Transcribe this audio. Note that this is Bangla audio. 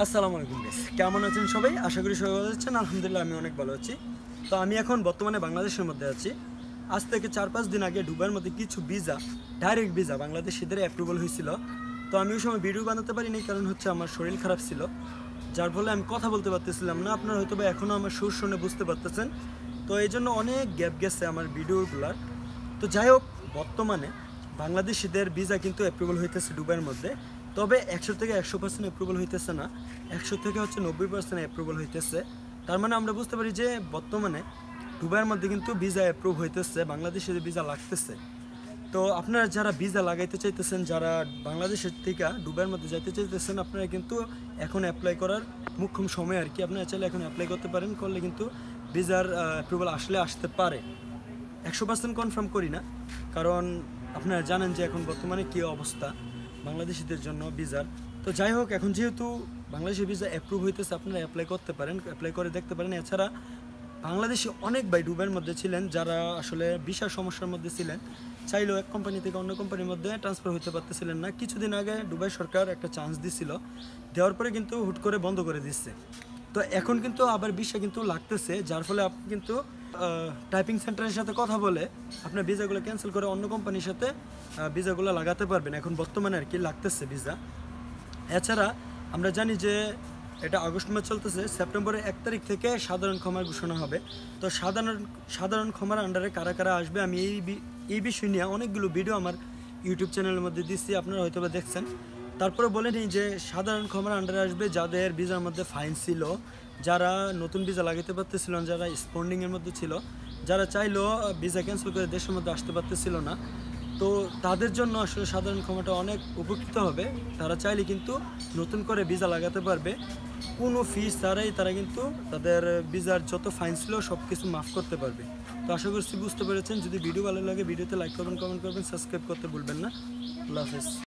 আসসালামু আলাইকুম গাইস, কেমন আছেন সবাই? আশা করি সবাই ভালো আছেন। আলহামদুলিল্লাহ আমি অনেক ভালো আছি। তো আমি এখন বর্তমানে বাংলাদেশের মধ্যে আছি। আজ থেকে 4-5 দিন আগে দুবাইয়ের মধ্যে কিছু ভিসা, ডাইরেক্ট ভিসা বাংলাদেশিদের অ্যাপ্রুভাল হয়েছিল। তো আমি ওই সময় ভিডিও বানাতে পারিনি, কারণ হচ্ছে আমার শরীর খারাপ ছিল, যার ফলে আমি কথা বলতে পারতেছিলাম না। আপনারা হয়তো বা এখনও আমার সুর শুনে বুঝতে পারতেছেন। তো এই জন্য অনেক গ্যাপ গেছে আমার ভিডিওগুলার। তো যাই হোক, বর্তমানে বাংলাদেশিদের ভিসা কিন্তু অ্যাপ্রুভাল হইতেছে দুবাইয়ের মধ্যে। তবে 100 থেকে 100% অ্যাপ্রুভাল হইতেছে না, 100 থেকে হচ্ছে 90% অ্যাপ্রুভাল হইতেছে। তার মানে আমরা বুঝতে পারি যে বর্তমানে দুবাইয়ের মধ্যে কিন্তু ভিসা অ্যাপ্রুভ হইতেছে, বাংলাদেশের ভিসা লাগতেছে। তো আপনারা যারা ভিসা লাগাইতে চাইতেছেন, যারা বাংলাদেশের থেকে দুবাইয়ের মধ্যে যাইতে চাইতেছেন, আপনারা কিন্তু এখন অ্যাপ্লাই করার মোক্ষম সময় আর কি। আপনারা চাইলে এখন অ্যাপ্লাই করতে পারেন, করলে কিন্তু ভিসার অ্যাপ্রুভাল আসতে পারে। 100% কনফার্ম করি না, কারণ আপনারা জানেন যে এখন বর্তমানে কী অবস্থা বাংলাদেশিদের জন্য ভিসার। তো যাই হোক, এখন যেহেতু বাংলাদেশের ভিসা অ্যাপ্রুভ হইতেছে, আপনারা অ্যাপ্লাই করতে পারেন, অ্যাপ্লাই করে দেখতে পারেন। এছাড়া বাংলাদেশি অনেক ভাই দুবাইয়ের মধ্যে ছিলেন, যারা আসলে বিশাল সমস্যার মধ্যে ছিলেন, চাইলেও এক কোম্পানি থেকে অন্য কোম্পানির মধ্যে ট্রান্সফার হতে পারতেছিলেন না। কিছুদিন আগে দুবাই সরকার একটা চান্স দিছিল, দেওয়ার পরে কিন্তু হুট করে বন্ধ করে দিচ্ছে। তো এখন কিন্তু আবার ভিসা কিন্তু লাগতেছে, যার ফলে আপনি কিন্তু টাইপিং সেন্টারের সাথে কথা বলে আপনার ভিসাগুলো ক্যান্সেল করে অন্য কোম্পানির সাথে ভিসাগুলো লাগাতে পারবেন। এখন বর্তমানে আর কি লাগতেছে ভিসা। এছাড়া আমরা জানি যে এটা আগস্ট মাস চলতেছে, সেপ্টেম্বরের 1 তারিখ থেকে সাধারণ ক্ষমার ঘোষণা হবে। তো সাধারণ ক্ষমার আন্ডারে কারা কারা আসবে, আমি এই বিষয় নিয়ে অনেকগুলো ভিডিও আমার ইউটিউব চ্যানেলের মধ্যে দিচ্ছি, আপনারা হয়তো বা দেখছেন। তারপরে বলে নিই যে সাধারণ ক্ষমার আন্ডারে আসবে যাদের ভিসার মধ্যে ফাইন ছিল, যারা নতুন ভিসা লাগাতে পারতেছিল না, যারা স্পন্ডিংয়ের মধ্যে ছিল, যারা চাইলেও ভিসা ক্যান্সেল করে দেশের মধ্যে আসতে পারতেছিল না। তো তাদের জন্য আসলে সাধারণ ক্ষমাটা অনেক উপকৃত হবে। তারা চাইলে কিন্তু নতুন করে ভিসা লাগাতে পারবে, কোনো ফিস ছাড়াই তারা কিন্তু তাদের ভিসার যত ফাইন ছিল সব কিছু মাফ করতে পারবে। তো আশা করছি বুঝতে পেরেছেন। যদি ভিডিও ভালো লাগে ভিডিওতে লাইক করবেন, কমেন্ট করবেন, সাবস্ক্রাইব করতে ভুলবেন না। আল্লাহ হাফেজ।